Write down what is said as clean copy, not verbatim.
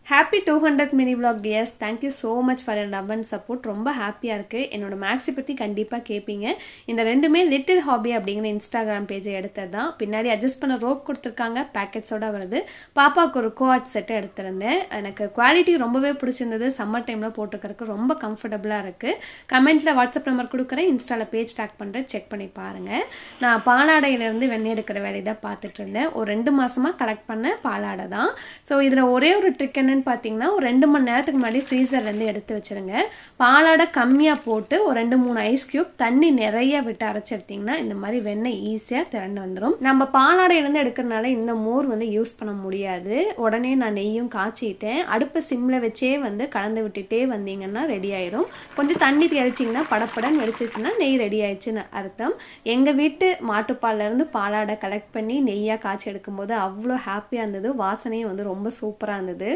Happy 200th mini vlog dears. Thank you so much for your love and support. ரொம்ப ஹாப்பியாக இருக்குது. என்னோட மேக்ஸை பற்றி கண்டிப்பாக கேட்பீங்க. இந்த ரெண்டுமே லிட்டில் ஹாபி அப்படிங்கிற இன்ஸ்டாகிராம் பேஜை எடுத்தது தான். பின்னாடி அட்ஜஸ்ட் பண்ண ரோப் கொடுத்துருக்காங்க, பேக்கெட்ஸோடு வருது. பாப்பாவுக்கு ஒரு கோஆர்ட் செட்டை எடுத்திருந்தேன். எனக்கு குவாலிட்டி ரொம்பவே பிடிச்சிருந்தது. சம்மர் டைமில் போட்டுக்கிறதுக்கு ரொம்ப கம்ஃபர்டபுளாக இருக்குது. கமெண்ட்டில் வாட்ஸ்அப் நம்பர் கொடுக்குறேன், இன்ஸ்டாவில் பேஜ் டேக் பண்ணுறேன், செக் பண்ணி பாருங்கள். நான் பாலாடையிலேருந்து வெண்ணெய் எடுக்கிற வேலையை தான் பார்த்துட்டு இருந்தேன். ஒரு 2 மாதமாக கலெக்ட் பண்ண பாலாடை தான். ஸோ இதில் ஒரே ஒரு ட்ரிக் என்ன பார்த்தீங்கன்னா, ஒரு 2 மணி நேரத்துக்கு முன்னாடி ஃப்ரீசர்லேருந்து எடுத்து வச்சுருங்க. பாலாடை கம்மியாக போட்டு ஒரு 2-3 ஐஸ் கியூப் தண்ணி நிறைய விட்டு அரைச்சி எடுத்திங்கன்னா இந்த மாதிரி வெண்ணெய் ஈஸியாக திரண்டு வந்துடும். நம்ம பாலாடையிலேருந்து எடுக்கிறதுனால இந்த மோர் யூஸ் பண்ண முடியாது. உடனே நான் நெய்யும் காய்ச்சிட்டேன். அடுப்பை சிம்மில் வச்சே கலந்து விட்டுட்டே வந்தீங்கன்னா ரெடி ஆயிரும். கொஞ்சம் தண்ணி தெளிச்சிங்கன்னா படப்படன்னு வெடிச்சிச்சுன்னா நெய் ரெடி ஆயிடுச்சுன்னு அர்த்தம். எங்கள் வீட்டு மாட்டுப்பால்லேருந்து பாலாடை கலெக்ட் பண்ணி நெய்யாக காய்ச்சி எடுக்கும்போது அவ்வளோ ஹாப்பியாக இருந்தது. வாசனையும் ரொம்ப சூப்பராக இருந்தது.